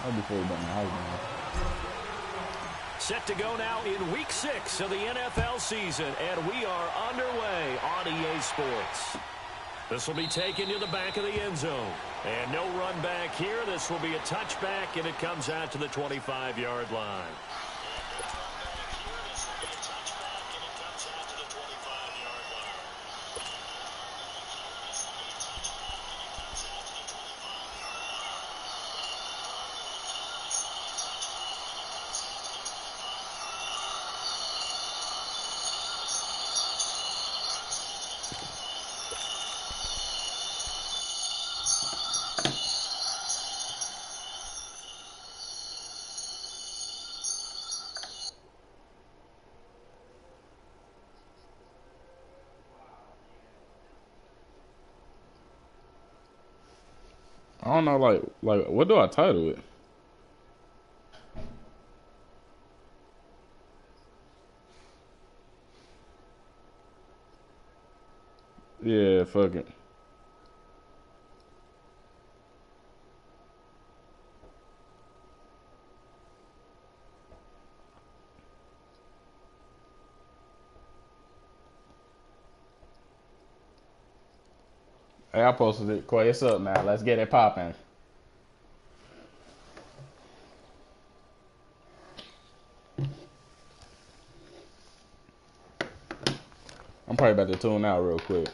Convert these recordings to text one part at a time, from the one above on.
That before he done the house. Set to go now in Week 6 of the NFL season, and we are underway on EA Sports. This will be taken to the back of the end zone. And no run back here. This will be a touchback, and it comes out to the 25-yard line. I don't know, like what do I title it? Yeah, fuck it. Hey, I posted it. Quay, it's up, man. Let's get it popping. I'm probably about to tune out real quick.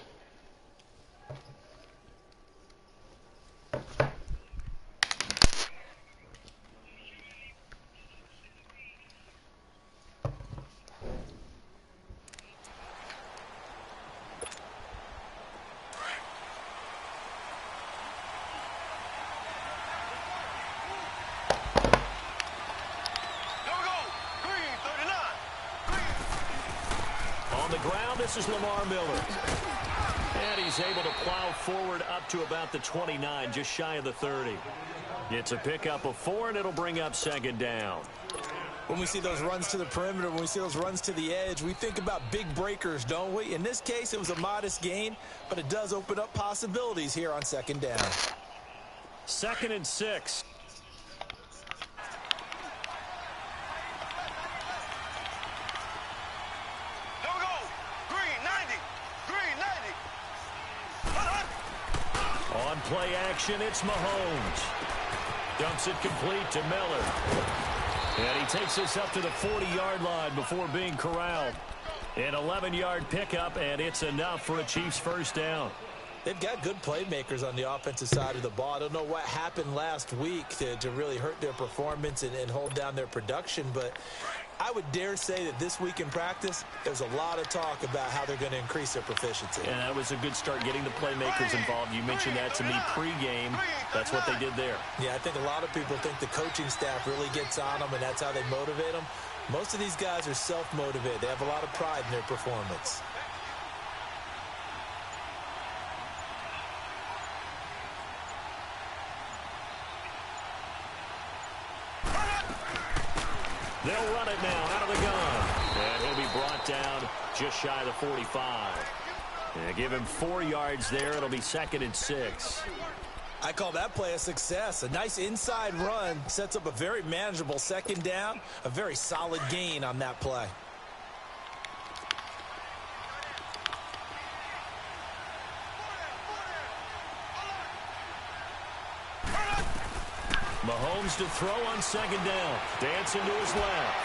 This is Lamar Miller. And he's able to plow forward up to about the 29, just shy of the 30. It's a pickup of 4, and it'll bring up second down. When we see those runs to the perimeter, when we see those runs to the edge, we think about big breakers, don't we? In this case, it was a modest gain, but it does open up possibilities here on second down. 2nd and 6. Play action, it's Mahomes. Dumps it complete to Miller. And he takes us up to the 40-yard line before being corralled. An 11-yard pickup, and it's enough for a Chiefs first down. They've got good playmakers on the offensive side of the ball. I don't know what happened last week to really hurt their performance and hold down their production, but I would dare say that this week in practice, there's a lot of talk about how they're going to increase their proficiency. And that was a good start, getting the playmakers involved. You mentioned that to me pregame. That's what they did there. Yeah, I think a lot of people think the coaching staff really gets on them, and that's how they motivate them. Most of these guys are self-motivated. They have a lot of pride in their performance. They'll run it now out of the gun. And he'll be brought down just shy of the 45. And give him 4 yards there. It'll be 2nd and 6. I call that play a success. A nice inside run sets up a very manageable second down. A very solid gain on that play. Mahomes to throw on second down. Dancing to his left.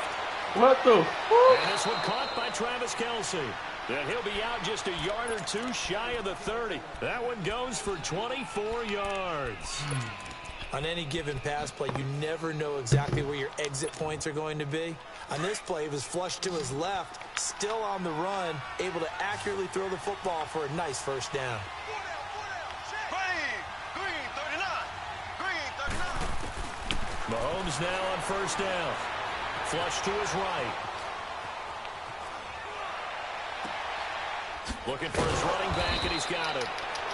What the? And this one caught by Travis Kelce. And he'll be out just a yard or two shy of the 30. That one goes for 24 yards. On any given pass play, you never know exactly where your exit points are going to be. On this play, he was flushed to his left, still on the run, able to accurately throw the football for a nice first down. Mahomes now on first down. Flush to his right. Looking for his running back, and he's got it.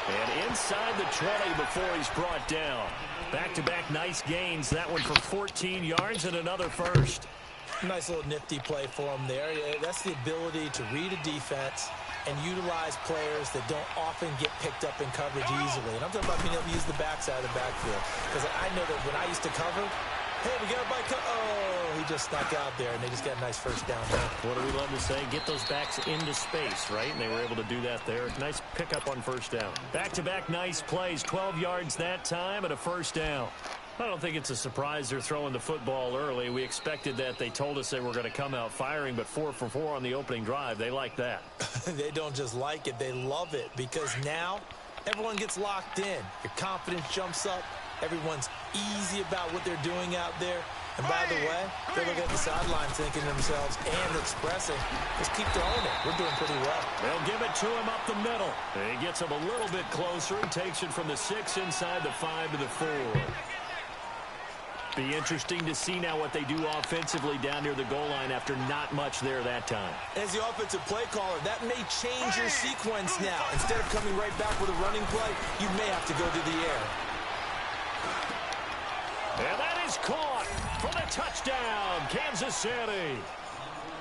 And inside the 20 before he's brought down. Back-to-back nice gains. That one for 14 yards and another first. Nice little nifty play for him there. That's the ability to read a defense and utilize players that don't often get picked up in coverage easily. And I'm talking about being able to use the backside of the backfield. Because I know that when I used to cover, Hey, we got a bike. Oh, he just snuck out there, and they just got a nice first down there. What do we love to say? Get those backs into space, right? And they were able to do that there. Nice pickup on first down. Back-to-back nice plays. 12 yards that time and a first down. I don't think it's a surprise they're throwing the football early. We expected that. They told us they were going to come out firing, but 4 for 4 on the opening drive. They like that. They don't just like it. They love it because now everyone gets locked in. Your confidence jumps up. Everyone's easy about what they're doing out there. And by the way, they're looking at the sideline thinking to themselves and expressing, let's keep throwing it. We're doing pretty well. They'll give it to him up the middle. He gets him a little bit closer and takes it from the 6 inside the 5 to the 4. Be interesting to see now what they do offensively down near the goal line after not much there that time. As the offensive play caller, that may change your sequence now. Instead of coming right back with a running play, you may have to go to the air. And that is caught for the touchdown, Kansas City.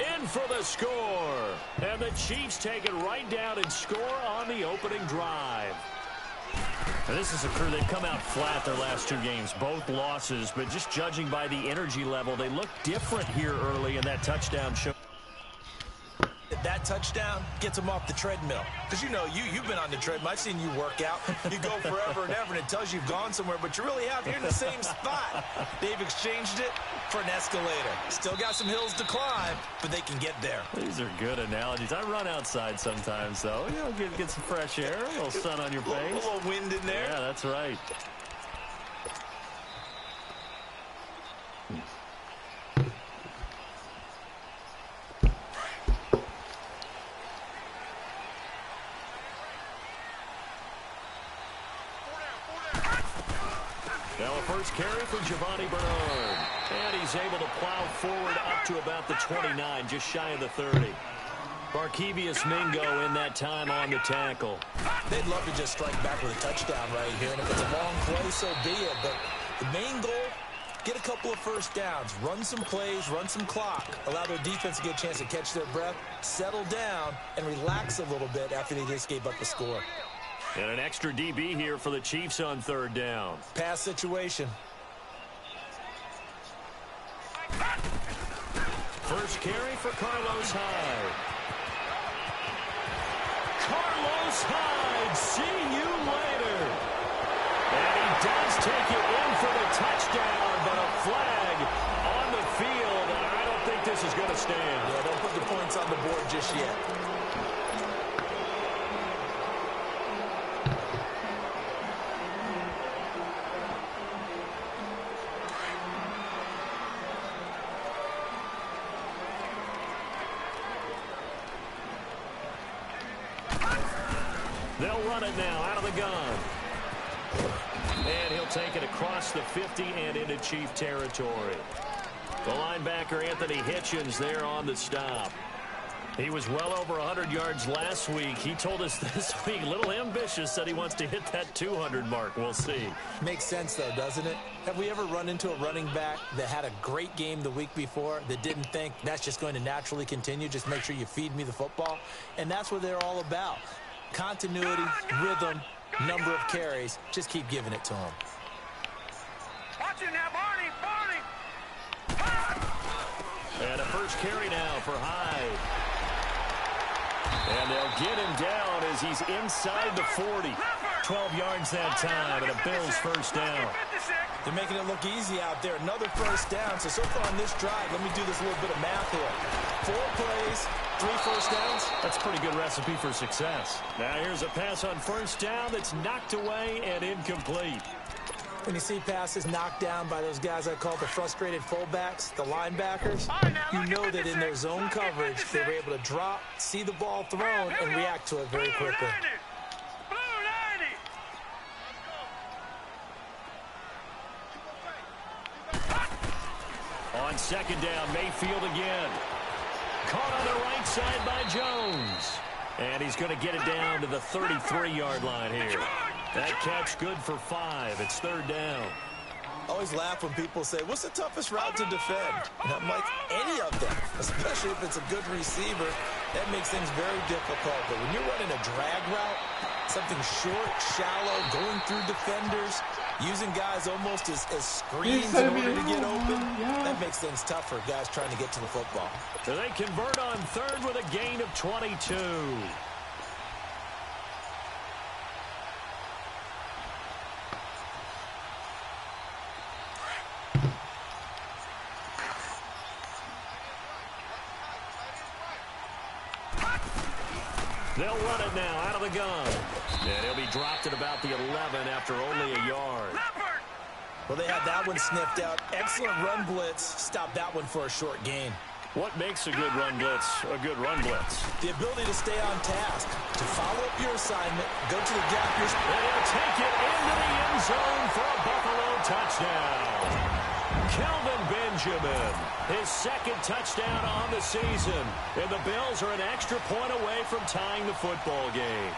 In for the score. And the Chiefs take it right down and score on the opening drive. And this is a crew that come out flat their last 2 games, both losses, but just judging by the energy level, they look different here early in that touchdown show. That touchdown gets them off the treadmill. Because you know, you've been on the treadmill. I've seen you work out. You go forever and ever, and it tells you you've gone somewhere, but you really have. You're in the same spot. They've exchanged it for an escalator. Still got some hills to climb, but they can get there. These are good analogies. I run outside sometimes, though. You know, get some fresh air, a little sun on your face. A little wind in there. Yeah, that's right. Now a first carry for Giovanni Bernard. And he's able to plow forward up to about the 29, just shy of the 30. Barkevious Mingo in that time on the tackle. They'd love to just strike back with a touchdown right here. And if it's a long play, so be it. But the main goal, get a couple of first downs. Run some plays, run some clock. Allow their defense to get a chance to catch their breath, settle down, and relax a little bit after they just gave up a score. And an extra DB here for the Chiefs on third down. Pass situation. First carry for Carlos Hyde. Carlos Hyde, see you later. And he does take it in for the touchdown, but a flag on the field, and I don't think this is going to stand. Yeah, don't put the points on the board just yet. They'll run it now out of the gun. And he'll take it across the 50 and into Chief territory. The linebacker, Anthony Hitchens, there on the stop. He was well over 100 yards last week. He told us this week, a little ambitious, said he wants to hit that 200 mark. We'll see. Makes sense, though, doesn't it? Have we ever run into a running back that had a great game the week before that didn't think that's just going to naturally continue? Just make sure you feed me the football. And that's what they're all about. Continuity, rhythm, number of carries. Just keep giving it to them. Watch it now, Barney! And a first carry now for Hyde. And they'll get him down as he's inside the 40. 12 yards that time, and a Bills first down. They're making it look easy out there. Another first down. So far on this drive, let me do this little bit of math here. 4 plays, 3 first downs. That's a pretty good recipe for success. Now here's a pass on first down that's knocked away and incomplete. When you see passes knocked down by those guys I call the frustrated fullbacks, the linebackers, you know that in their zone coverage, they were able to drop, see the ball thrown, and react to it very quickly. On second down, Mayfield again. Caught on the right side by Jones. And he's going to get it down to the 33-yard line here. That catch good for 5. It's third down. I always laugh when people say, what's the toughest route to defend? And I'm like, any of them, especially if it's a good receiver. That makes things very difficult. But when you're running a drag route, something short, shallow, going through defenders, using guys almost as screens in order to get open, makes things tough for guys trying to get to the football. So they convert on third with a gain of 22. They'll run it now out of the gun. And he'll be dropped at about the 11 after only a yard. Well, they had that one sniffed out. Excellent run blitz. Stop that one for a short gain. What makes a good run blitz a good run blitz? The ability to stay on task, to follow up your assignment, go to the gap. And he'll take it into the end zone for a Buffalo touchdown. Kelvin Benjamin, his second touchdown on the season. And the Bills are an extra point away from tying the football game.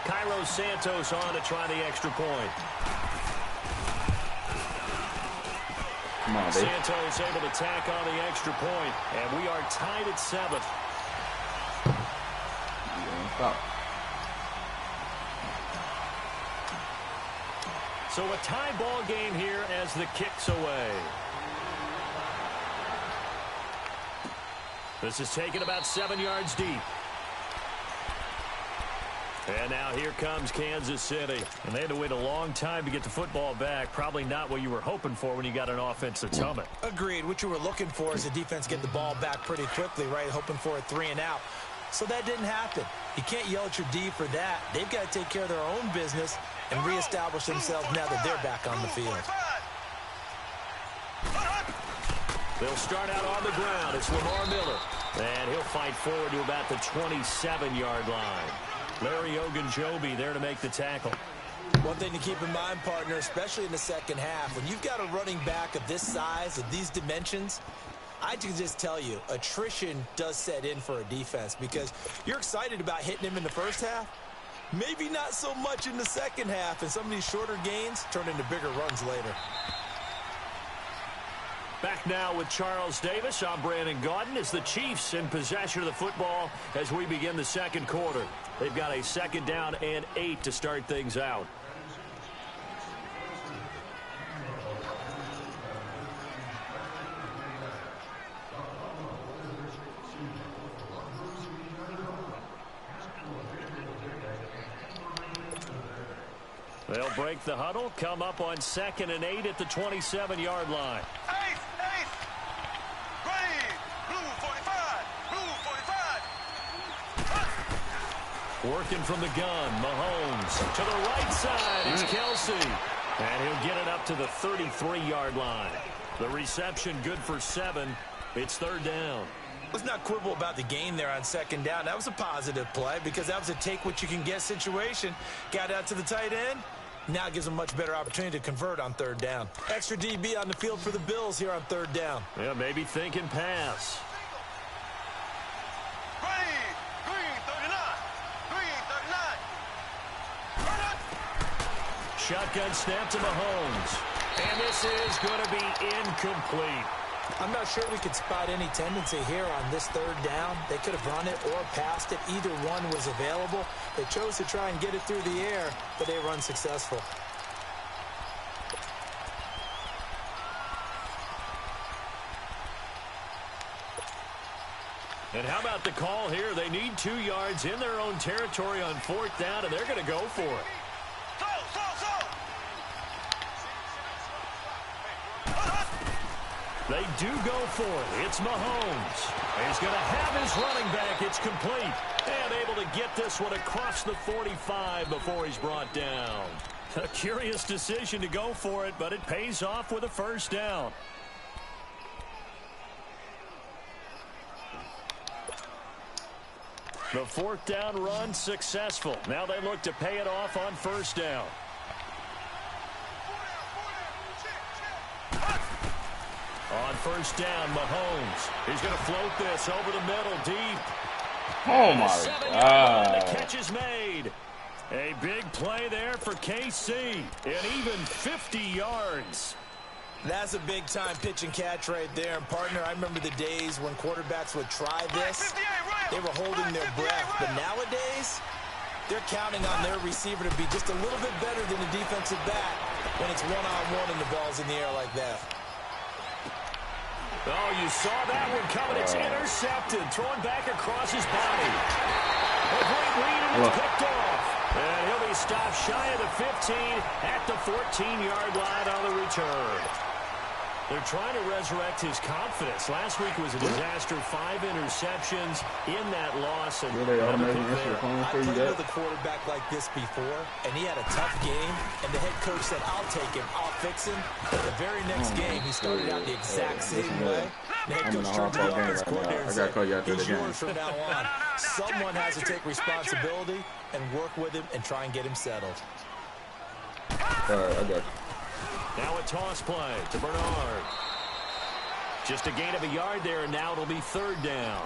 Cairo Santos on to try the extra point. Come on, baby. Santos able to tack on the extra point, and we are tied at 7. Stop. So a tie ball game here as the kick's away. This is taken about 7 yards deep. And now here comes Kansas City. And they had to wait a long time to get the football back. Probably not what you were hoping for when you got an offense that's humming. Agreed. What you were looking for is the defense get the ball back pretty quickly, right? Hoping for a 3 and out. So that didn't happen. You can't yell at your D for that. They've got to take care of their own business and reestablish themselves now that they're back on the field. They'll start out on the ground. It's Lamar Miller. And he'll fight forward to about the 27-yard line. Larry Ogunjobi there to make the tackle. One thing to keep in mind, partner, especially in the second half, when you've got a running back of this size, of these dimensions, I can just tell you, attrition does set in for a defense because you're excited about hitting him in the first half. Maybe not so much in the second half, and some of these shorter gains turn into bigger runs later. Back now with Charles Davis. I'm Brandon Gaudin as the Chiefs in possession of the football as we begin the second quarter. They've got a second down and 8 to start things out. They'll break the huddle, come up on 2nd and 8 at the 27-yard line. Working from the gun, Mahomes to the right side. It's Kelsey. And he'll get it up to the 33-yard line. The reception good for 7. It's 3rd down. Let's not quibble about the gain there on 2nd down. That was a positive play because that was a take-what-you-can-get situation. Got out to the tight end. Now it gives them a much better opportunity to convert on 3rd down. Extra DB on the field for the Bills here on 3rd down. Yeah, maybe thinking pass. Shotgun snap to Mahomes. And this is going to be incomplete. I'm not sure we could spot any tendency here on this 3rd down. They could have run it or passed it. Either one was available. They chose to try and get it through the air, but they run successful. And how about the call here? They need 2 yards in their own territory on 4th down, and they're going to go for it. They do go for it. It's Mahomes. He's going to have his running back. It's complete. And able to get this one across the 45 before he's brought down. A curious decision to go for it, but it pays off with a 1st down. The 4th down run successful. Now they look to pay it off on 1st down. On 1st down, Mahomes. He's going to float this over the middle deep. Oh, my God. The catch is made. A big play there for KC. And even 50 yards. That's a big-time pitch and catch right there. And, partner, I remember the days when quarterbacks would try this. They were holding their breath. But nowadays, they're counting on their receiver to be just a little bit better than the defensive back when it's one-on-one and the ball's in the air like that. Oh, you saw that one coming. It's intercepted. Throwing back across his body. A great read, and it's picked off. And he'll be stopped shy of the 15 at the 14-yard line on the return. They're trying to resurrect his confidence. Last week was a disaster. 5 interceptions in that loss. And I played with a quarterback like this before, and he had a tough game, and the head coach said, I'll take him, I'll fix him. But the very next game, he started out the exact same way. The head coach turned to the offense coordinator and said, he's yours from now on. Someone has to take responsibility and work with him and try and get him settled. All right, I got you. Now a toss play to Bernard. Just a gain of a yard there, and now it'll be 3rd down.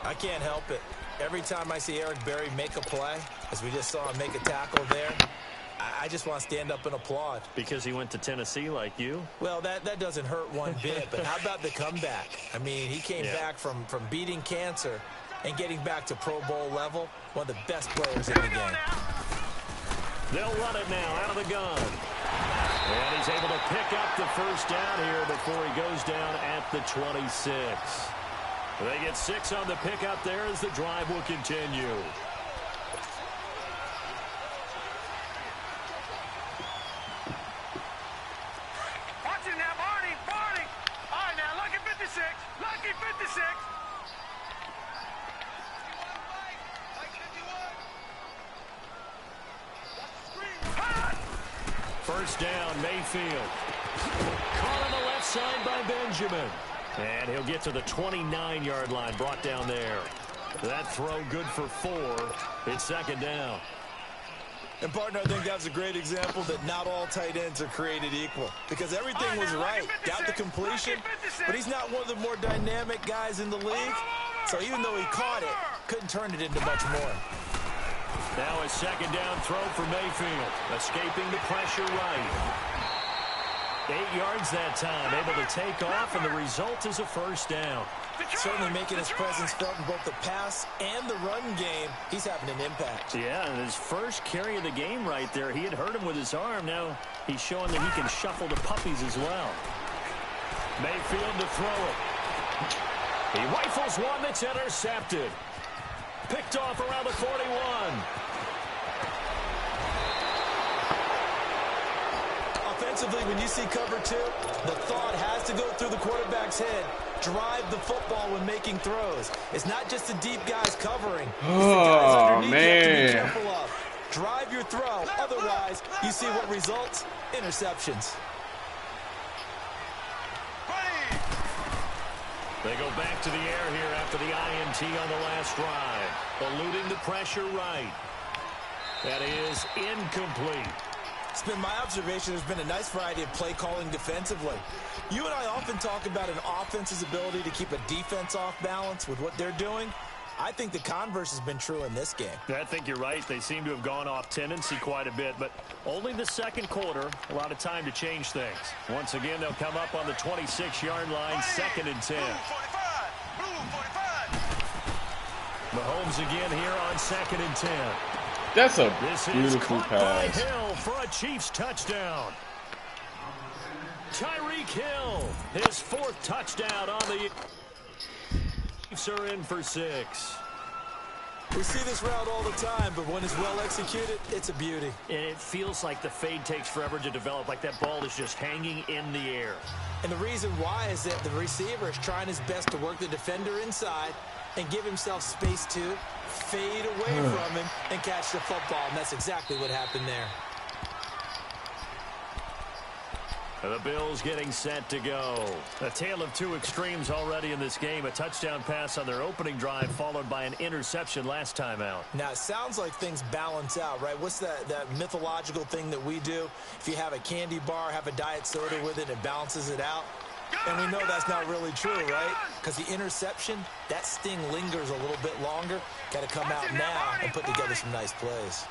I can't help it. Every time I see Eric Berry make a play, as we just saw him make a tackle there, I just want to stand up and applaud. Because he went to Tennessee like you? Well, that doesn't hurt one bit, but how about the comeback? I mean, he came back from beating cancer and getting back to Pro Bowl level, one of the best players in the game. They'll run it now out of the gun. And he's able to pick up the 1st down here before he goes down at the 26. They get 6 on the pickup there as the drive will continue. Watch it now, Barney. Barney. All right, now, lucky 56. Lucky 56. First down, Mayfield. Caught on the left side by Benjamin. And he'll get to the 29-yard line, brought down there. That throw good for 4. It's 2nd down. And, partner, I think that's a great example that not all tight ends are created equal. Because everything was right. Got the completion, but he's not one of the more dynamic guys in the league. So even though he caught it, couldn't turn it into much more. Now a 2nd down throw for Mayfield. Escaping the pressure right. 8 yards that time. Able to take off, and the result is a 1st down. Certainly making his presence felt in both the pass and the run game. He's having an impact. Yeah, and his first carry of the game right there, he had hurt him with his arm. Now he's showing that he can shuffle to puppies as well. Mayfield to throw it. He rifles one that's intercepted. Picked off around the 41. Offensively, when you see cover 2, the thought has to go through the quarterback's head. Drive the football when making throws. It's not just the deep guys covering. It's the guys underneath you have to be careful of. Drive your throw. Otherwise, you see what results? Interceptions. They go back to the air here after the INT on the last drive. Eluding the pressure right. That is incomplete. It's been my observation there's been a nice variety of play calling defensively. You and I often talk about an offense's ability to keep a defense off balance with what they're doing. I think the converse has been true in this game. I think you're right. They seem to have gone off tendency quite a bit, but only the 2nd quarter, a lot of time to change things. Once again, they'll come up on the 26-yard line, 2nd and 10. Mahomes again here on 2nd and 10. That's a This beautiful is caught by pass. Hill for a Chiefs touchdown. Tyreek Hill, his 4th touchdown on the Chiefs are in for 6. We see this route all the time, but when it's well executed, it's a beauty. And it feels like the fade takes forever to develop, like that ball is just hanging in the air. And the reason why is that the receiver is trying his best to work the defender inside and give himself space to fade away from him and catch the football. And that's exactly what happened there. The Bills getting set to go. A tale of 2 extremes already in this game. A touchdown pass on their opening drive followed by an interception last time out. Now, it sounds like things balance out, right? What's that mythological thing that we do? If you have a candy bar, have a diet soda with it, it balances it out. And we know that's not really true, right? Because the interception, that sting lingers a little bit longer. Got to come out now and put together some nice plays.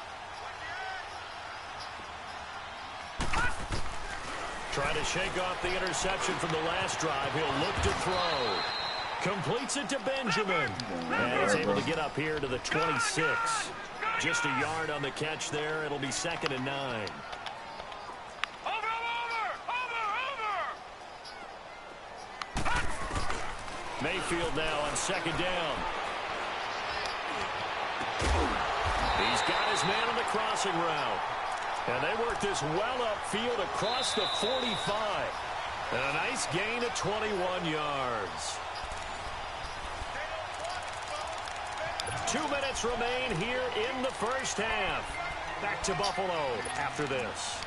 Trying to shake off the interception from the last drive. He'll look to throw. Completes it to Benjamin. And he's able to get up here to the 26. Just a yard on the catch there. It'll be 2nd and 9. Mayfield now on second down. He's got his man on the crossing route. And they work this well upfield across the 45. And a nice gain of 21 yards. 2 minutes remain here in the first half. Back to Buffalo after this.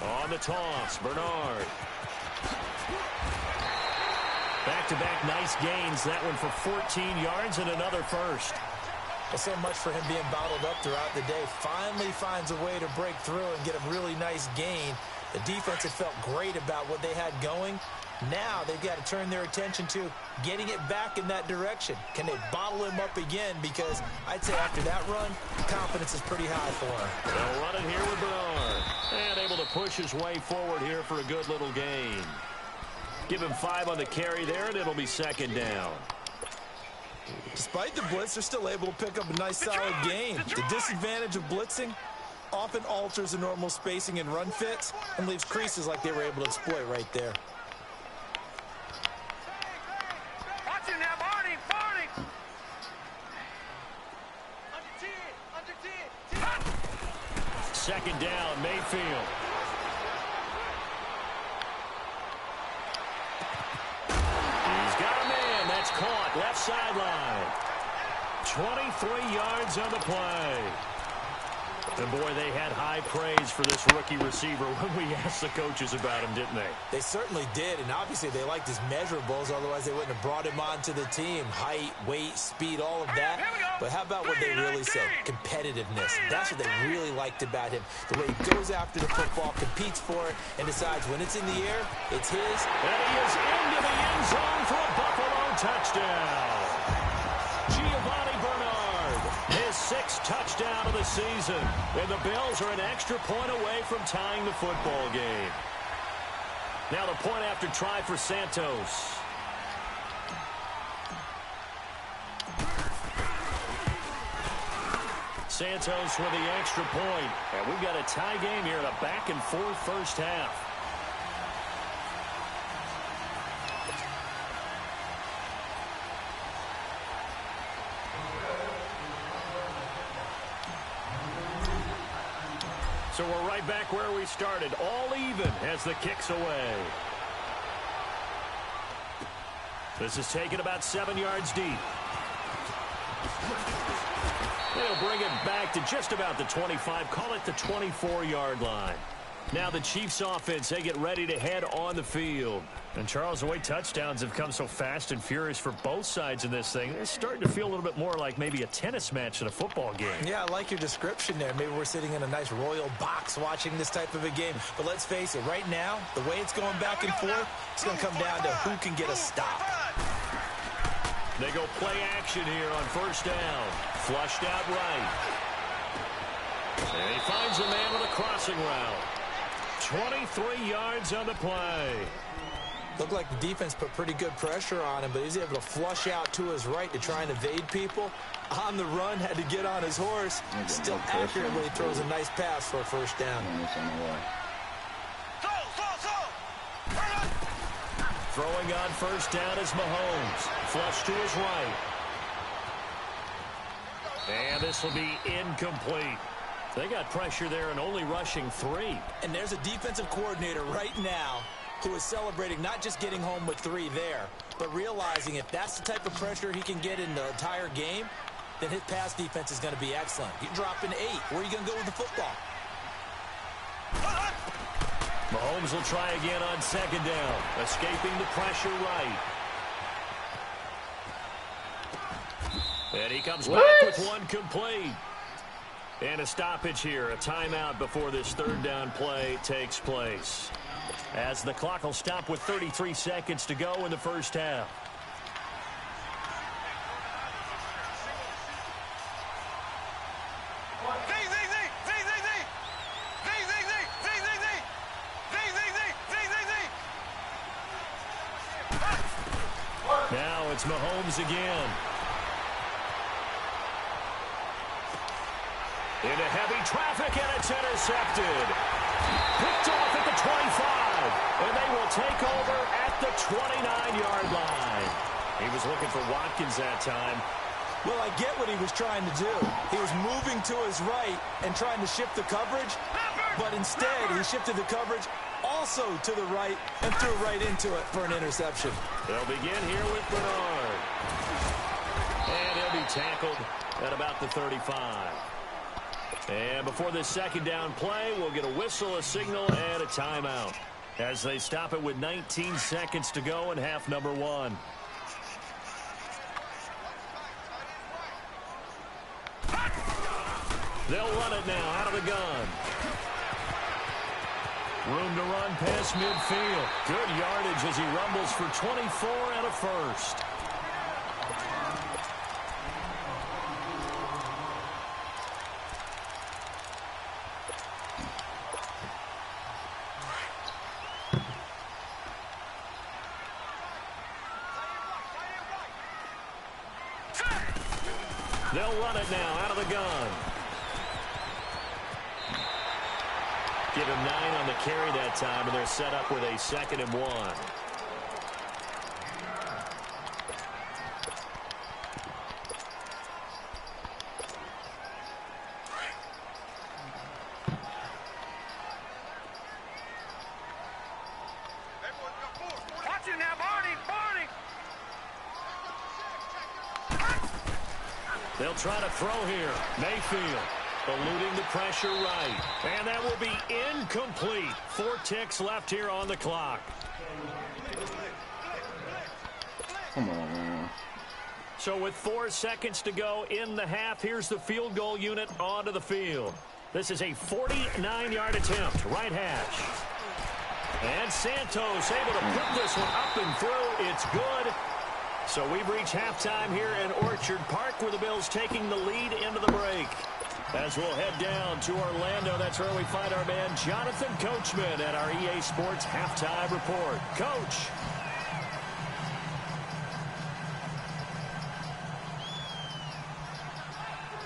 On the toss, Bernard. Back-to-back nice gains. That one for 14 yards and another first. Well, so much for him being bottled up throughout the day. Finally finds a way to break through and get a really nice gain. The defense had felt great about what they had going. Now they've got to turn their attention to getting it back in that direction. Can they bottle him up again? Because I'd say after that run, confidence is pretty high for him. They'll run it here with Bernard. And able to push his way forward here for a good little gain. Give him 5 on the carry there, and it'll be second down. Despite the blitz, they're still able to pick up a nice solid gain. The disadvantage of blitzing often alters the normal spacing and run fits and leaves creases like they were able to exploit right there. Watch him now, Barney, Barney. Under 10. Second down, Mayfield. He's got a man. That's caught. Left sideline. 23 yards on the play. And, boy, they had high praise for this rookie receiver when we asked the coaches about him, didn't they? They certainly did, and obviously they liked his measurables, otherwise they wouldn't have brought him onto the team. Height, weight, speed, all of that. But how about what they really said? Competitiveness. That's what they really liked about him. The way he goes after the football, competes for it, and decides when it's in the air, it's his. And he is into the end zone for a Buffalo touchdown. Giovanni Bernard, his 6th touchdown of the season. And the Bills are an extra point away from tying the football game. Now the point after try for Santos. Santos with the extra point. And we've got a tie game here in a back-and-forth first half. So we're right back where we started. All even as the kick's away. This is taken about 7 yards deep. They'll bring it back to just about the 25. Call it the 24-yard line. Now the Chiefs offense, they get ready to head on the field. And Charles, the way touchdowns have come so fast and furious for both sides in this thing, it's starting to feel a little bit more like maybe a tennis match than a football game. Yeah, I like your description there. Maybe we're sitting in a nice royal box watching this type of a game. But let's face it, right now, the way it's going back and forth, it's going to come down to who can get a stop. They go play action here on first down. Flushed out right. And he finds a man with a crossing route. 23 yards on the play. Looked like the defense put pretty good pressure on him, but he's able to flush out to his right to try and evade people. On the run, had to get on his horse. Still accurately throws a nice pass for a first down. Throwing on first down is Mahomes. Flush to his right. And this will be incomplete. They got pressure there and only rushing 3. And there's a defensive coordinator right now who is celebrating not just getting home with 3 there, but realizing if that's the type of pressure he can get in the entire game, then his pass defense is going to be excellent. You're dropping 8. Where are you going to go with the football? Mahomes will try again on second down, escaping the pressure right. And he comes back with one complete. And a stoppage here, a timeout before this third down play takes place. As the clock will stop with 33 seconds to go in the first half. it's Mahomes again. Into heavy traffic, and it's intercepted. Picked off at the 25, and they will take over at the 29-yard line. He was looking for Watkins that time. Well, I get what he was trying to do. He was moving to his right and trying to shift the coverage, but instead he shifted the coverage also to the right and threw right into it for an interception. They'll begin here with Bernard. And he'll be tackled at about the 35. And before this second down play, we'll get a whistle, a signal, and a timeout as they stop it with 19 seconds to go in half number 1. They'll run it now out of the gun. Room to run past midfield. Good yardage as he rumbles for 24 and a first. They'll run it now out of the gun. Give him 9 on the carry that time, and they're set up with a 2nd and 1. Watch it now, Barney! They'll try to throw here. Mayfield eluding the pressure right. And that will be incomplete. 4 ticks left here on the clock. Come on, man. So with 4 seconds to go in the half, here's the field goal unit onto the field. This is a 49-yard attempt, right hash. And Santos able to put this one up and through. It's good. So we've reached halftime here in Orchard Park, where the Bills taking the lead into the break. As we'll head down to Orlando, that's where we find our man Jonathan Coachman at our EA Sports Halftime Report. Coach.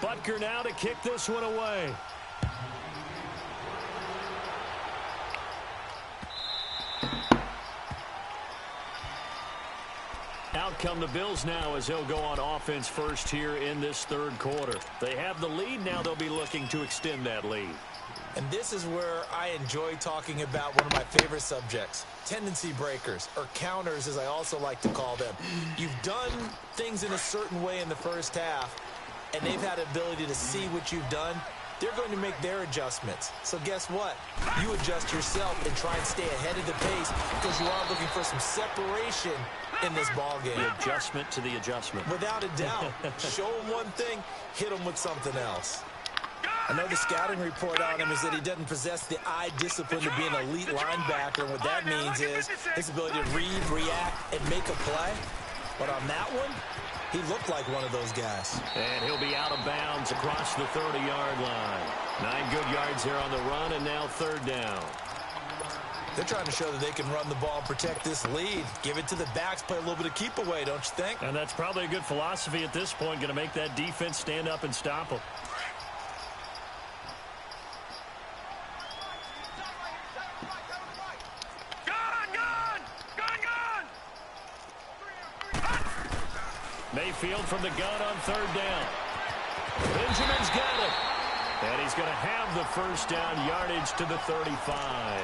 Butker now to kick this one away. Out come the Bills now as they'll go on offense first here in this third quarter. They have the lead. Now they'll be looking to extend that lead. And this is where I enjoy talking about one of my favorite subjects, tendency breakers, or counters as I also like to call them. You've done things in a certain way in the first half, and they've had the ability to see what you've done. They're going to make their adjustments. So guess what? You adjust yourself and try and stay ahead of the pace because you are looking for some separation in this ball game. The adjustment to the adjustment. Without a doubt. Show him one thing, hit him with something else. I know the scouting report on him is that he doesn't possess the eye discipline to be an elite linebacker. And what that means is his ability to read, react, and make a play. But on that one, he looked like one of those guys. And he'll be out of bounds across the 30-yard line. 9 good yards there on the run, and now third down. They're trying to show that they can run the ball and protect this lead. Give it to the backs, play a little bit of keep away, don't you think? And that's probably a good philosophy at this point, going to make that defense stand up and stop them. Mayfield from the gun on third down. Benjamin's got it. And he's going to have the first down, yardage to the 35.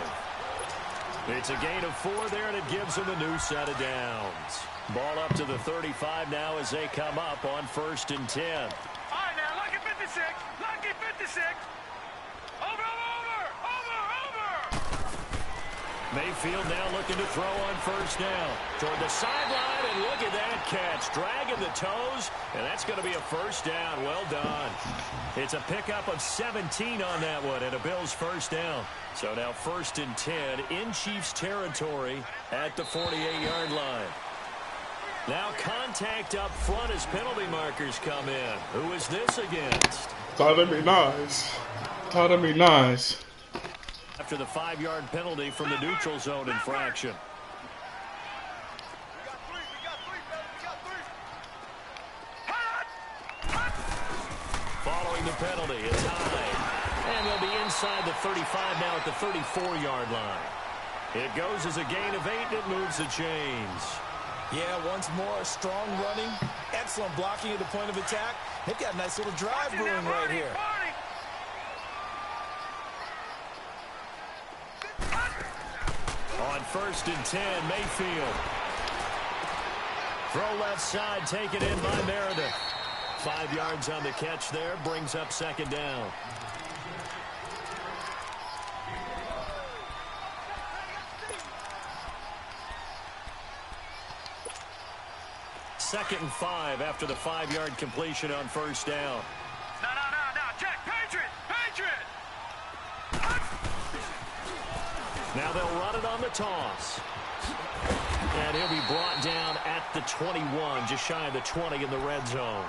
It's a gain of 4 there, and it gives them a new set of downs. Ball up to the 35 now as they come up on 1st and 10. All right, now, lucky 56. Lucky 56. Over. Mayfield now looking to throw on first down. Toward the sideline, and look at that catch. Dragging the toes, and that's going to be a first down. Well done. It's a pickup of 17 on that one, and a Bills first down. So now 1st and 10 in Chiefs territory at the 48-yard line. Now contact up front as penalty markers come in. Who is this against? Thought it'd be nice. After the 5-yard penalty from the neutral zone infraction. penalty. It's high. And they'll be inside the 35 now at the 34-yard line. It goes as a gain of 8, and it moves the chains. Yeah, once more, strong running, excellent blocking at the point of attack. They've got a nice little drive brewing right here. On 1st and 10, Mayfield. Throw left side, taken in by Meredith. 5 yards on the catch there, brings up 2nd down. Second and 5 after the 5-yard completion on 1st down. No, Jack, Patriot! Now they'll run it on the toss. And he'll be brought down at the 21, just shy of the 20 in the red zone.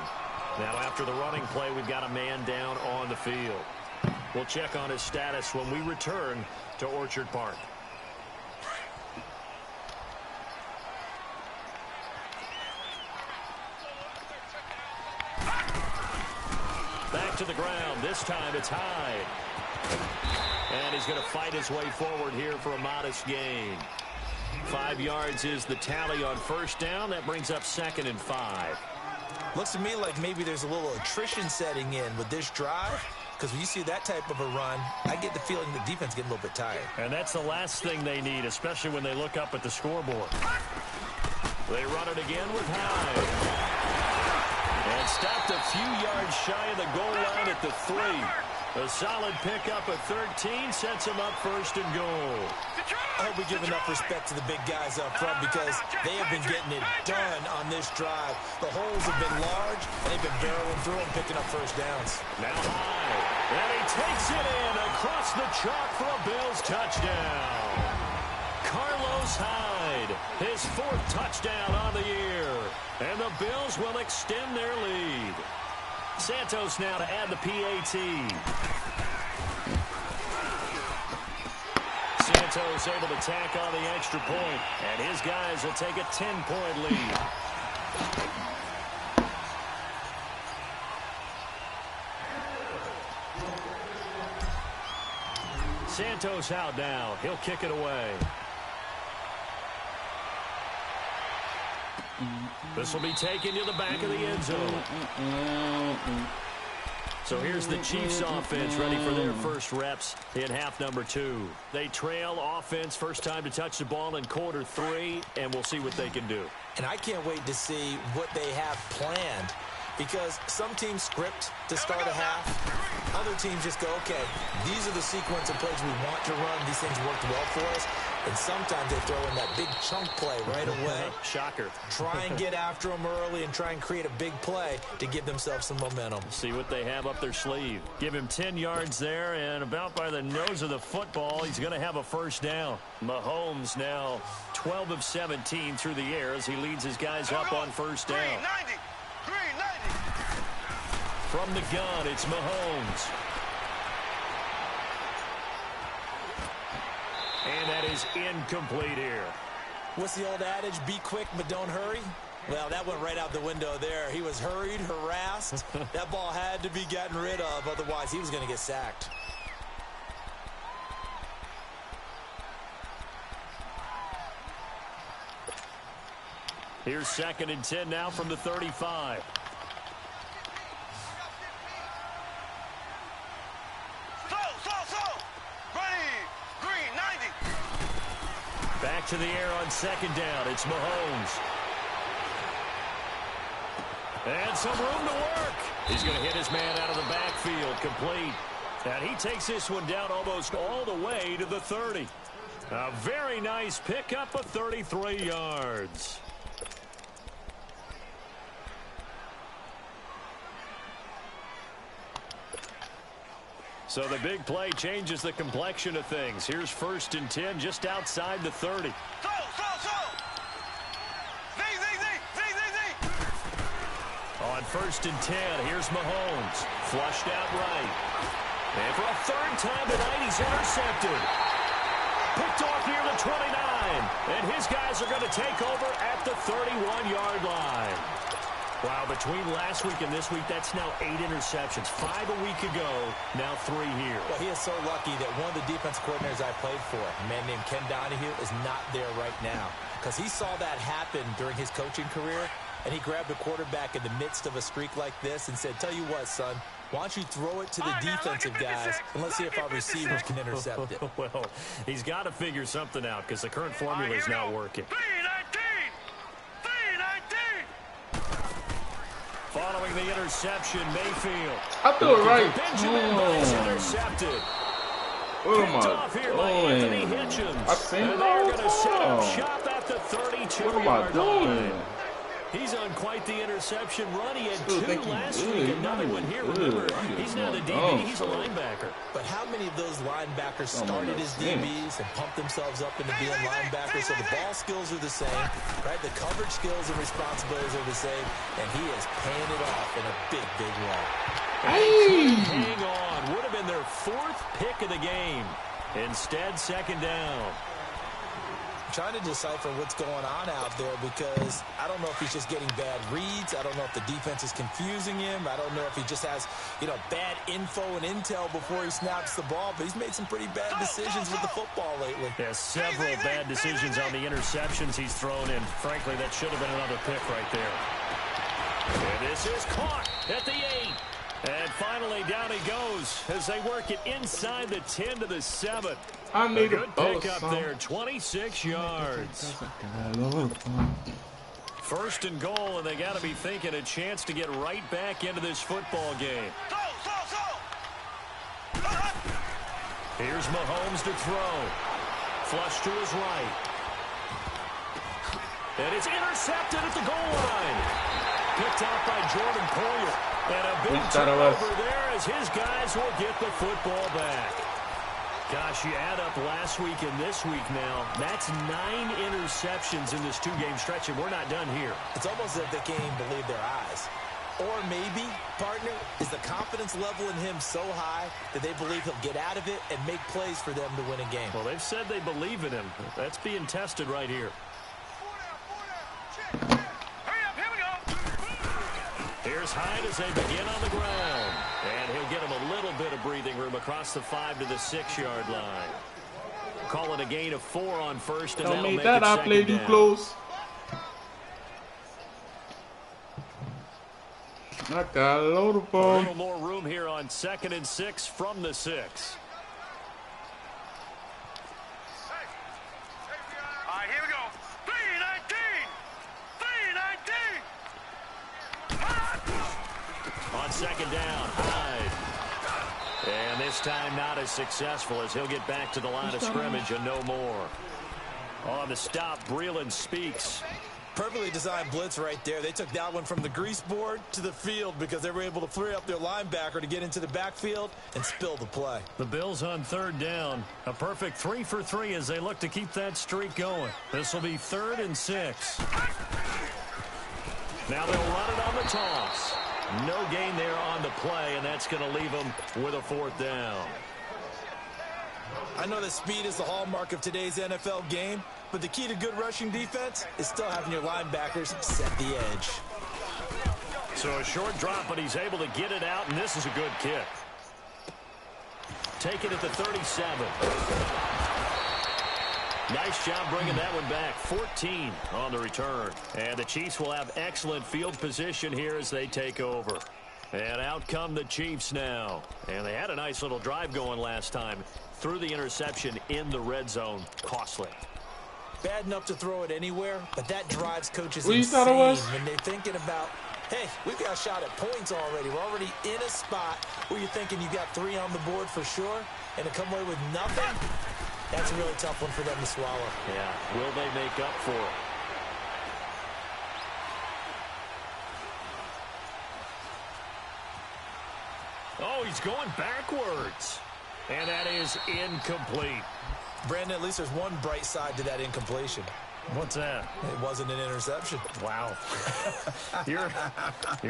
Now after the running play, we've got a man down on the field. We'll check on his status when we return to Orchard Park. Back to the ground. This time it's Hyde. And he's going to fight his way forward here for a modest gain. 5 yards is the tally on 1st down. That brings up 2nd and 5. Looks to me like maybe there's a little attrition setting in with this drive. Because when you see that type of a run, I get the feeling the defense getting a little bit tired. And that's the last thing they need, especially when they look up at the scoreboard. They run it again with Hyde. And stopped a few yards shy of the goal line at the 3. A solid pickup at 13 sets him up 1st and goal. I hope we give enough respect to the big guys up front because they have been getting it done on this drive. The holes have been large, and they've been barreling through and picking up 1st downs. Now Hyde, and he takes it in across the chalk for a Bills touchdown. Carlos Hyde, his 4th touchdown on the year. And the Bills will extend their lead. Santos now to add the PAT. Santos able to tack on the extra point, and his guys will take a 10-point lead. Santos out now. He'll kick it away. This will be taken to the back of the end zone. So here's the Chiefs offense ready for their first reps in half number 2. They trail offense first time to touch the ball in quarter 3, and we'll see what they can do. And I can't wait to see what they have planned because some teams script to start a half. Other teams just go, okay, these are the sequence of plays we want to run. These things worked well for us. And sometimes they throw in that big chunk play right away. Shocker. Try and get after them early and try and create a big play to give themselves some momentum. See what they have up their sleeve. Give him 10 yards there, and about by the nose of the football, he's going to have a 1st down. Mahomes now 12 of 17 through the air as he leads his guys up on 1st down. 390. From the gun, it's Mahomes. And that is incomplete here. What's the old adage? Be quick, but don't hurry. Well, that went right out the window there. He was hurried, harassed. That ball had to be gotten rid of. Otherwise, he was going to get sacked. Here's 2nd and 10 now from the 35. Back to the air on 2nd down. It's Mahomes. And some room to work. He's going to hit his man out of the backfield. Complete. And he takes this one down almost all the way to the 30. A very nice pickup of 33 yards. So the big play changes the complexion of things. Here's 1st and 10 just outside the 30. On 1st and 10, here's Mahomes. Flushed out right. And for a 3rd time tonight, he's intercepted. Picked off near the 29. And his guys are going to take over at the 31-yard line. Wow, between last week and this week, that's now 8 interceptions. 5 a week ago, now 3 here. Well, he is so lucky that one of the defense coordinators I played for, a man named Ken Donahue, is not there right now. Because he saw that happen during his coaching career, and he grabbed a quarterback in the midst of a streak like this and said, tell you what, son, why don't you throw it to the defensive guys, and let's see if our receivers can intercept it. Well, he's got to figure something out because the current formula is not working. 3-19. Following the interception, Mayfield. I threw it right. Benjamin is intercepted. What am Picked I off here by Anthony doing? Hitchens. I seen it And they're all going to set up time. shop at the 32-yard What am I doing? line. He's on quite the interception run. He had Still 2 think he's last good. week, He's another not one even here. good. Remember, I'm just he's not a going DB, dumb, he's a so. linebacker. But how many of those linebackers Don't started as understand. DBs and pumped themselves up into being linebackers? So the ball skills are the same, right? The coverage skills and responsibilities are the same, and he is paying it off in a big, big way. Hang on. Would have been their 4th pick of the game. Instead, 2nd down. I'm trying to decipher what's going on out there because I don't know if he's just getting bad reads. I don't know if the defense is confusing him. I don't know if he just has, bad info and intel before he snaps the ball. But he's made some pretty bad decisions with the football lately. Yes, several bad decisions on the interceptions he's thrown in. Frankly, that should have been another pick right there. And this is caught at the 8. And finally, down he goes as they work it inside the 10 to the 7. I A need good pick up there, 26 yards. First and goal, and they got to be thinking a chance to get right back into this football game. Here's Mahomes to throw. Flush to his right. And it's intercepted at the goal line. Picked out by Jordan Poyer. And a big turnover there as his guys will get the football back. Gosh, you add up last week and this week now. That's 9 interceptions in this 2-game stretch, and we're not done here. It's almost as if they can't even believe their eyes. Or maybe, partner, is the confidence level in him so high that they believe he'll get out of it and make plays for them to win a game. Well, they've said they believe in him. That's being tested right here. Here's Hyde as they begin on the ground. And he'll get him a little bit of breathing room across the 5 to the 6-yard line. Call it a gain of 4 on first, and Don't that'll make make that it I 2nd played you down. close. I got a load of A ball. little more room here on 2nd and 6 from the 6. All right, here we go. 3-19. On 2nd down, Hyde. And this time not as successful as he'll get back to the line of scrimmage and no more. On the stop, Breeland Speaks. Perfectly designed blitz right there. They took that one from the grease board to the field because they were able to free up their linebacker to get into the backfield and spill the play. The Bills on 3rd down. A perfect 3 for 3 as they look to keep that streak going. This will be 3rd and 6. Now they'll run it on the toss. No gain there on the play, and that's going to leave them with a 4th down. I know that speed is the hallmark of today's NFL game, but the key to good rushing defense is still having your linebackers set the edge. So a short drop, but he's able to get it out, and this is a good kick. Take it at the 37. Nice job bringing that one back. 14 on the return. And the Chiefs will have excellent field position here as they take over. And out come the Chiefs now. And they had a nice little drive going last time. Threw the interception in the red zone. Costly. Bad enough to throw it anywhere, but that drives coaches What you insane thought it was? when they're thinking about, hey, we've got a shot at points already. We're already in a spot where you're thinking you got 3 on the board for sure, and to come away with nothing, that's a really tough one for them to swallow. Yeah, will they make up for it? Oh, he's going backwards. And that is incomplete. Brandon, at least there's one bright side to that incompletion. What's that? It wasn't an interception. Wow. You're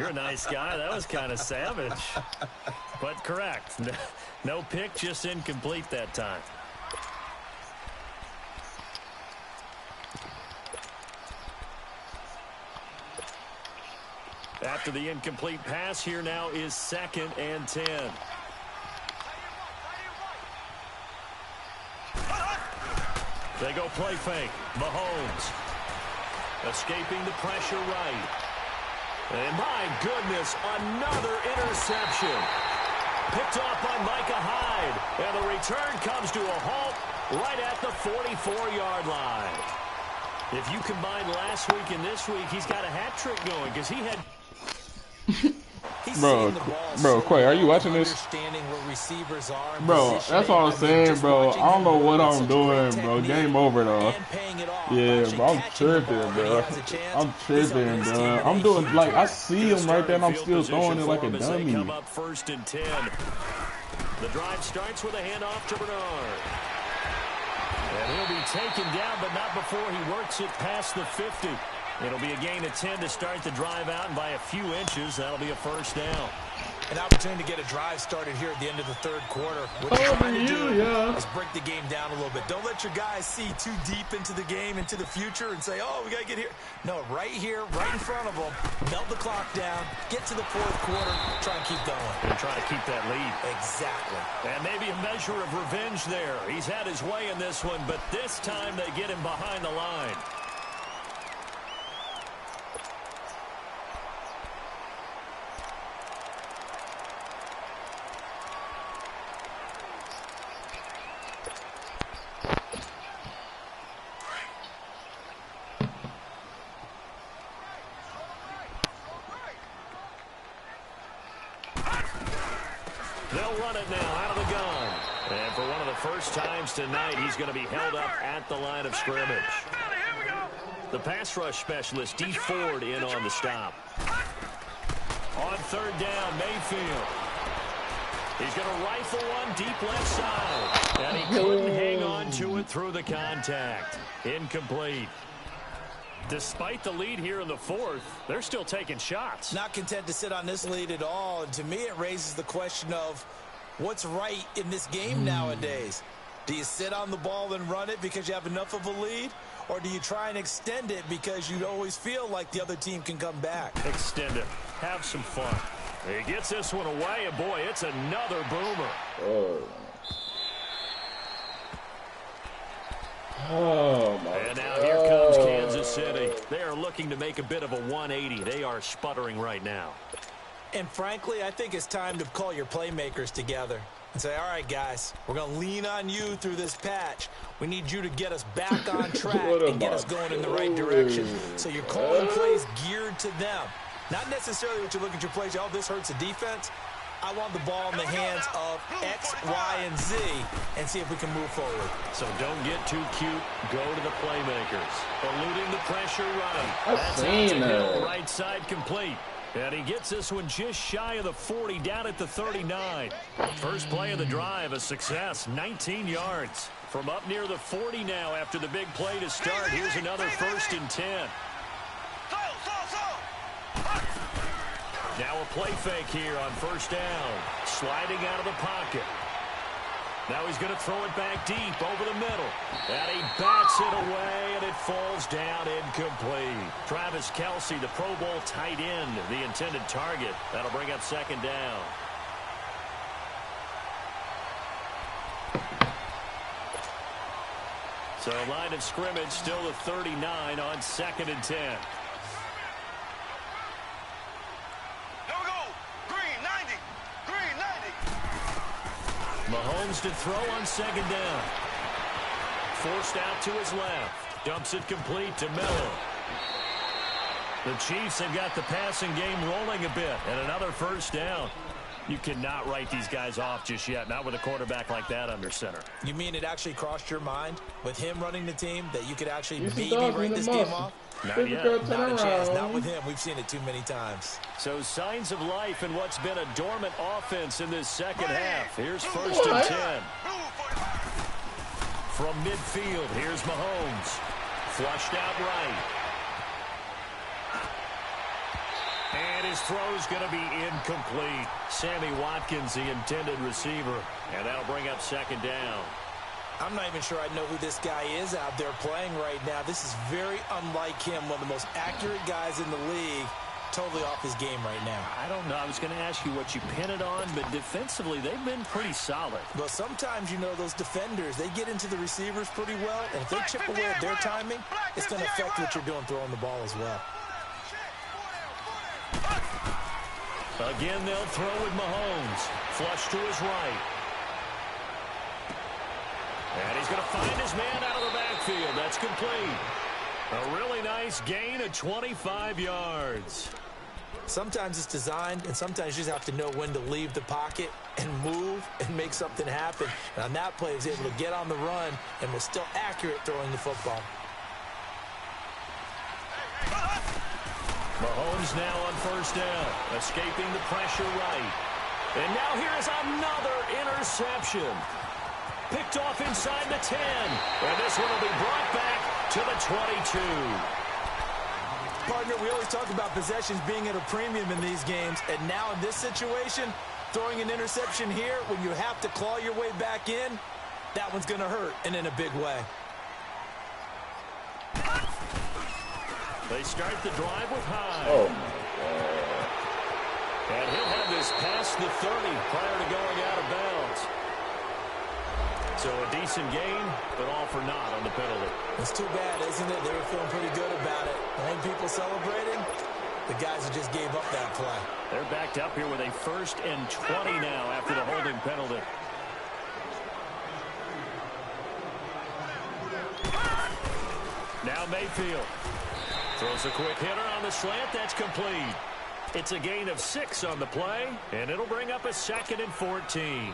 a nice guy. That was kind of savage. But correct. No pick, just incomplete that time. After the incomplete pass, here now is 2nd and 10. They go play fake. Mahomes escaping the pressure right. And my goodness, another interception. Picked off by Micah Hyde. And the return comes to a halt right at the 44-yard line. If you combine last week and this week, he's got a hat trick going because he had... Bro, Quay, are you watching this? Bro, that's all I'm saying, bro. I don't know what I'm doing, bro. Game over, though. Yeah, bro, I'm tripping, bro. I'm tripping, bro. I'm doing, like, I see him right there, and I'm still throwing it like a dummy. Come up 1st and 10. The drive starts with a handoff to Bernard. And he'll be taken down, but not before he works it past the 50. It'll be a gain of 10 to start the drive out, and by a few inches, that'll be a 1st down. An opportunity to get a drive started here at the end of the 3rd quarter. What you're trying to do is break the game down a little bit. Don't let your guys see too deep into the game, into the future, and say, oh, we got to get here. No, right here, right in front of them. Melt the clock down, get to the 4th quarter, try and keep going. And try to keep that lead. Exactly. And maybe a measure of revenge there. He's had his way in this one, but this time they get him behind the line. They'll run it now out of the gun. And for one of the first times tonight, he's going to be held up at the line of scrimmage. The pass rush specialist, Dee Ford, in on the stop. On 3rd down, Mayfield. He's going to rifle one deep left side. And he couldn't hang on to it through the contact. Incomplete. Despite the lead here in the 4th, they're still taking shots. Not content to sit on this lead at all. And to me, it raises the question of what's right in this game nowadays. Do you sit on the ball and run it because you have enough of a lead? Or do you try and extend it because you always feel like the other team can come back? Extend it. Have some fun. He gets this one away, and boy, it's another boomer. Oh, my And now here comes Kansas City. They are looking to make a bit of a 180. They are sputtering right now. And frankly, I think it's time to call your playmakers together and say, all right, guys, we're going to lean on you through this patch. We need you to get us back on track and get us going in the right direction. So you're calling plays geared to them. Not necessarily what you look at your plays, oh, this hurts the defense. I want the ball in the hands of X, Y, and Z and see if we can move forward. So don't get too cute. Go to the playmakers. Eluding the pressure right. I've seen that. Right side complete. And he gets this one just shy of the 40, down at the 39. First play of the drive, a success, 19 yards. From up near the 40 now after the big play to start. Here's another 1st and 10. Now a play fake here on 1st down. Sliding out of the pocket. Now he's going to throw it back deep over the middle. And he bats it away, and it falls down incomplete. Travis Kelce, the Pro Bowl tight end, the intended target. That'll bring up 2nd down. So line of scrimmage still the 39 on 2nd and 10. Mahomes to throw on 2nd down. Forced out to his left. Dumps it complete to Miller. The Chiefs have got the passing game rolling a bit. And another 1st down. You cannot write these guys off just yet. Not with a quarterback like that under center. You mean it actually crossed your mind with him running the team that you could actually maybe write this game off? Not yet. Not a chance. Not with him. We've seen it too many times. So signs of life in what's been a dormant offense in this second half. Here's 1st and 10. From midfield, here's Mahomes. Flushed out right. And his throw's going to be incomplete. Sammy Watkins, the intended receiver. And that'll bring up 2nd down. I'm not even sure I know who this guy is out there playing right now. This is very unlike him, one of the most accurate guys in the league, totally off his game right now? I don't know. I was going to ask you what you pin it on, but defensively, they've been pretty solid. Well, sometimes, you know, those defenders, they get into the receivers pretty well, and if they chip away at their timing, it's going to affect what you're doing throwing the ball as well. Again, they'll throw with Mahomes. Flush to his right. And he's going to find his man out of the backfield. That's complete. A really nice gain of 25 yards. Sometimes it's designed, and sometimes you just have to know when to leave the pocket and move and make something happen. And on that play, he was able to get on the run and was still accurate throwing the football. Mahomes now on first down, escaping the pressure right. And now here's another interception. Picked off inside the 10. And this one will be brought back to the 22. Partner, we always talk about possessions being at a premium in these games. And now in this situation, throwing an interception here when you have to claw your way back in, that one's going to hurt, and in a big way. They start the drive with Hyde. Oh, my God. And he'll have this past the 30 prior to going out of bounds. So a decent gain, but all for naught on the penalty. It's too bad, isn't it? They were feeling pretty good about it. I think people celebrating, the guys who just gave up that play. They're backed up here with a 1st and 20 now after the holding penalty. Now Mayfield. Throws a quick hitter on the slant. That's complete. It's a gain of 6 on the play, and it'll bring up a 2nd and 14.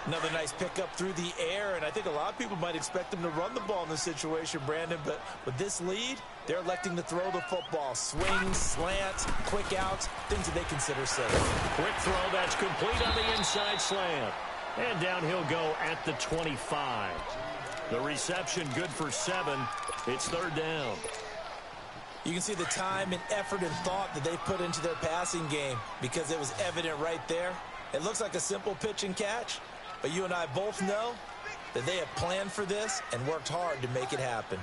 Another nice pickup through the air, and I think a lot of people might expect them to run the ball in this situation, Brandon, but with this lead, they're electing to throw the football. Swings, slants, quick outs, things that they consider safe. Quick throw, that's complete on the inside slant. And down he'll go at the 25. The reception good for 7. It's 3rd down. You can see the time and effort and thought that they put into their passing game because it was evident right there. It looks like a simple pitch and catch, but you and I both know that they have planned for this and worked hard to make it happen.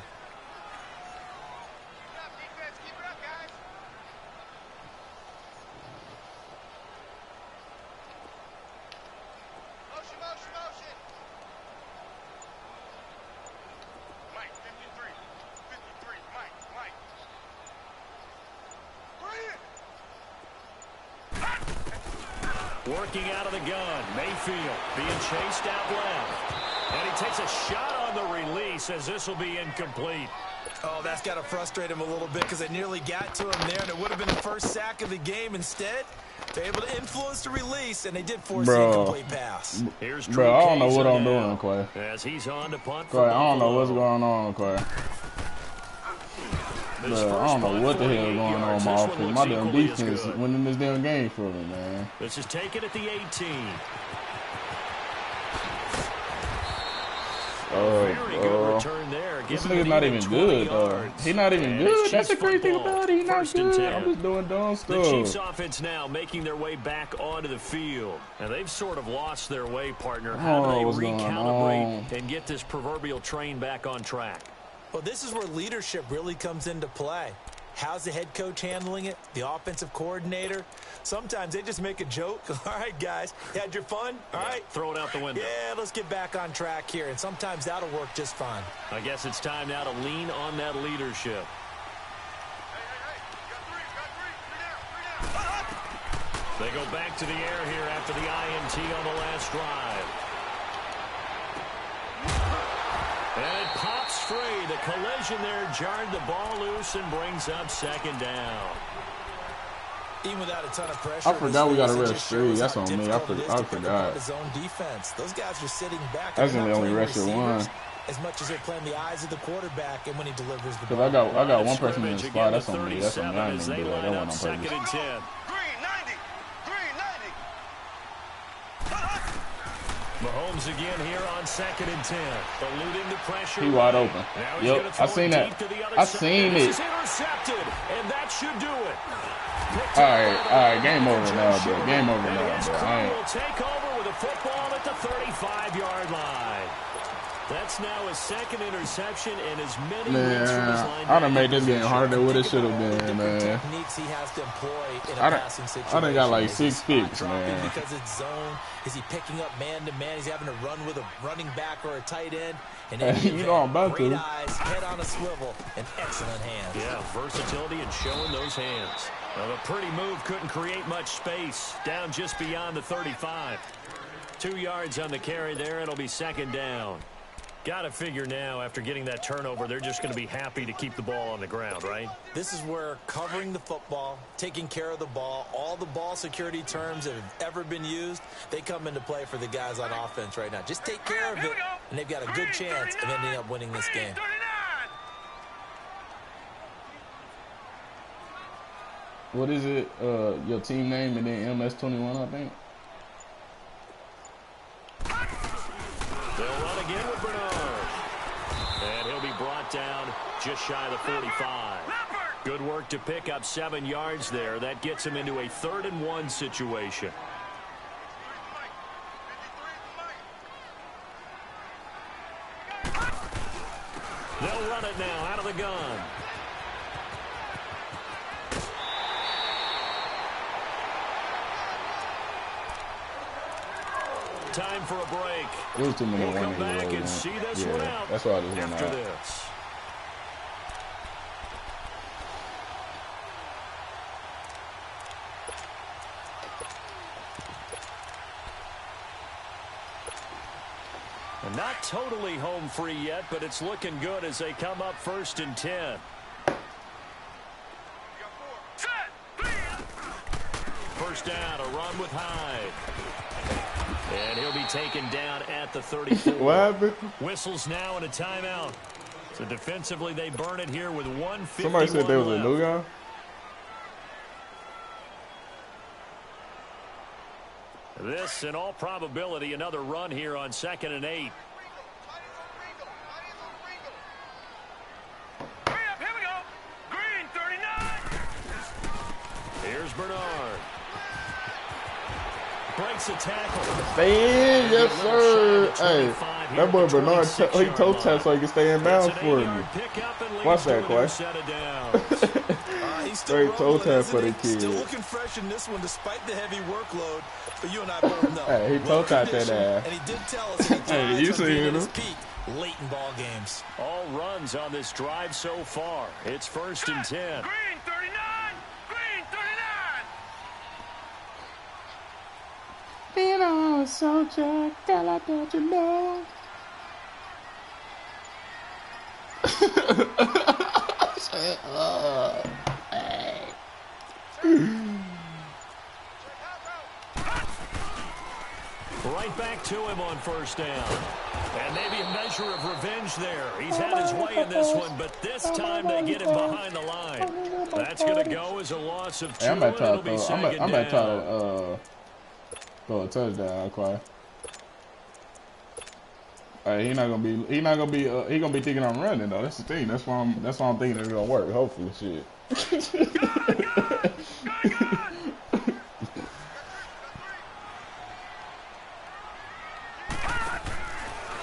Working out of the gun, Mayfield being chased out left. And he takes a shot on the release as this will be incomplete. Oh, that's got to frustrate him a little bit because they nearly got to him there, and it would have been the first sack of the game. Instead, they're able to influence the release, and they did force the incomplete pass. Here's Bro, I don't know what I'm doing, Clay. As he's on to punt. Clay, I don't know what's going on, Clay. Bro, I don't know what the hell is going on with my offense. My damn defense winning this damn game for me, man. This is taken at the 18. Very good return there. This nigga's not even good, though. He's not even good. That's the crazy thing about it. He's not good. I'm just doing dumb stuff. The Chiefs offense now making their way back onto the field. And they've sort of lost their way, partner. How do they recalibrate and get this proverbial train back on track? Well, this is where leadership really comes into play. How's the head coach handling it? The offensive coordinator? Sometimes they just make a joke. All right, guys, you had your fun? All right. Throw it out the window. Yeah, let's get back on track here. And sometimes that'll work just fine. I guess it's time now to lean on that leadership. They go back to the air here after the INT on the last drive. And it pops free. The collision there jarred the ball loose and brings up 2nd down. Even without a ton of pressure, I forgot we got a rest 3. That's on me. I forgot. His own defense. Those guys are sitting back. That's the only rest of 1. As much as they're playing the eyes of the quarterback and when he delivers the ball. Because I got one person in the spot. That's on me. That's on me. I ain't even do that. That one on 2nd and 10. Mahomes again here on 2nd and 10. Eluding the pressure. He wide open. Yep, I seen that. I seen it. Intercepted, and that should do it. All right, game over now, bro. Game over now, bro. Will take over with a football at the 35-yard line. That's now his second interception and as many Man, I done made this game harder than what it should have been, man. Techniques he has to employ in a I passing situation. done got like Is he 6 spot picks, dropping man. because it's zone? Is he picking up man-to-man? He's having to run with a running back or a tight end. And You know I'm about great to. eyes, head on a swivel, and excellent hands. Yeah, versatility and showing those hands. Well, the pretty move couldn't create much space. Down just beyond the 35. 2 yards on the carry there. It'll be second down. Got to figure now, after getting that turnover, they're just going to be happy to keep the ball on the ground, right? This is where covering the football, taking care of the ball, all the ball security terms that have ever been used, they come into play for the guys on offense right now. Just take care of it, and they've got a good chance of ending up winning this game. What is it? Your team name and then MS21, I think. They'll run again with Bernard. And he'll be brought down just shy of the 45. Good work to pick up 7 yards there. That gets him into a 3rd and 1 situation. They'll run it now out of the gun. Time for a break. It was too many We'll come warnings. back and see this one out that's why I just went after out. this. And not totally home free yet, but it's looking good as they come up 1st and 10. First down, a run with Hyde. And he'll be taken down at the 34. What happened? Whistles now and a timeout. So defensively, they burn it here with 1:51 Somebody said there was left. a new guy. This, in all probability, another run here on 2nd and 8. Here we go. Green, 39. Here's Bernard. Breaks a tackle. Stay in, yes sir. Hey, that boy Bernard, he toe tapped so he can stay in bounds for me. Watch that, Clay. He's Straight toe rolling, tap for isn't the he? kid. Still looking fresh in this one despite the heavy workload. But you and I both know. Hey, he toe tapped that ass. And he did tell us that he Hey, you thrives on being seen at his him? peak late in ball games. All runs on this drive so far. It's 1st and 10. Green, 39. Green, 39. Being a soldier, girl, I don't you know. Right back to him on 1st down. And maybe a measure of revenge there. He's had his way in this one, but this time they get him behind the line. That's going to go as a loss of 2, Hey, and it'll be second I'm gonna try down. to throw a touchdown, Clay. Hey, he gonna be thinking I'm running though. That's the thing. That's why I'm thinking it's gonna work. Hopefully, shit.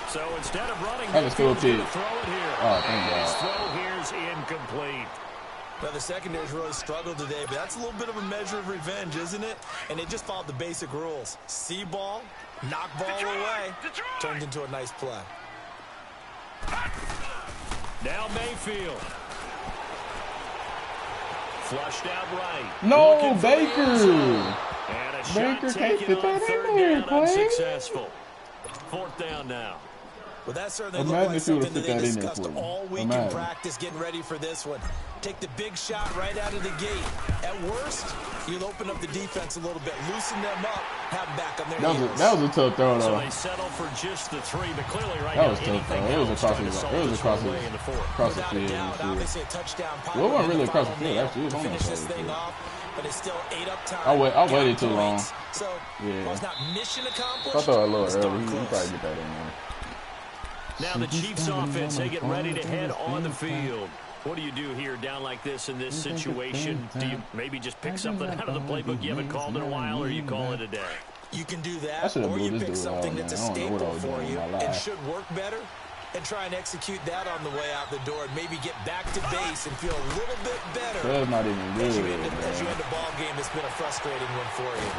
So instead of running, That was cool, he's gonna kid. throw it here. Oh, thank And his God. throw here's incomplete. Now, the secondary's really struggled today, but that's a little bit of a measure of revenge, isn't it? And they just followed the basic rules. See ball, knock ball away, turned into a nice play. Now Mayfield. Flushed out right. No, Looking for Baker. the end zone. And a shot Baker can't taken fit on that in 3rd there, down, Clay. unsuccessful. 4th down now. Well, that certainly Imagine looked like if you would've something that put they that in there discussed for me. all week in Imagine. practice, getting ready for this one. Take the big shot right out of the gate. At worst, you'll open up the defense a little bit, loosen them up, have them back on their heels. That was a tough throw So though. they settle for just the 3, but clearly right That now was tough anything though. It was else across trying to the solve it was this across one the away in the 4th. across the Without a field. doubt, and shit. obviously a touchdown. Well, it wasn't really across the final field, nail actually. It was to on the finish side this of the thing field. off, but it still ate up time. I waited got too long. points. So, Yeah. while it's not mission accomplished, I thought a little it's early. darn He close. probably get that in there. Now the Chiefs offense, they get ready to head on the field. What do you do here down like this in this situation? Do you maybe just pick something out of the playbook you haven't called in a while, or you call it a day? You can do I that, should've or blew you this pick dude something out, that's a man. I don't know what I staple was for doing you in my and life. should work better. and try and execute that on the way out the door and maybe get back to base and feel a little bit better. That's not even good. As you end the ball game, it's been a frustrating one for you.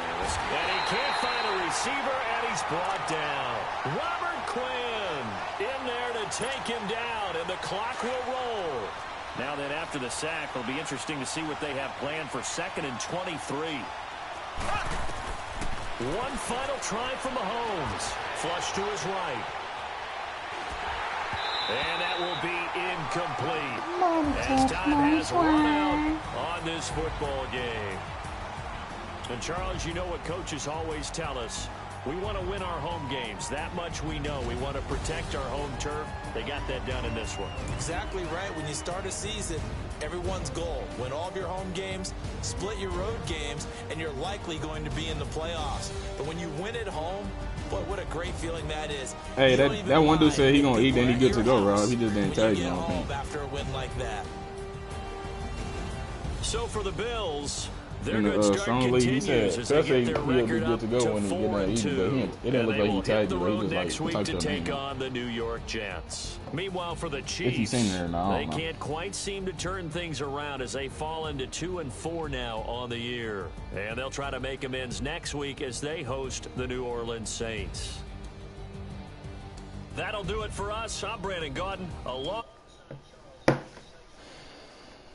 And he can't find a receiver, and he's brought down. Robert Quinn in there to take him down, and the clock will roll. Now then, after the sack, it'll be interesting to see what they have planned for 2nd and 23. One final try from Mahomes. Flush to his right. And that will be incomplete. As time has run out on this football game. And Charles, you know what coaches always tell us. We want to win our home games. That much we know. We want to protect our home turf. They got that done in this one. Exactly right. When you start a season, everyone's goal, win all of your home games, split your road games, and you're likely going to be in the playoffs. But when you win at home, boy, what a great feeling that is. Hey, that one dude said he gonna eat, then he good to go, Rob. He just didn't tell you. After a win like that. So for the Bills, their In good the start strong league, he said, continues as they especially get their he'll be record good up to go when he get that eating, but it didn't look like he tagged you, but he just like next week talked to to take him. on the New York Jets. Meanwhile, for the Chiefs, he's in there now, I they don't know. can't quite seem to turn things around as they fall into 2-4 now on the year. And they'll try to make amends next week as they host the New Orleans Saints. That'll do it for us. I'm Brandon Gaudin.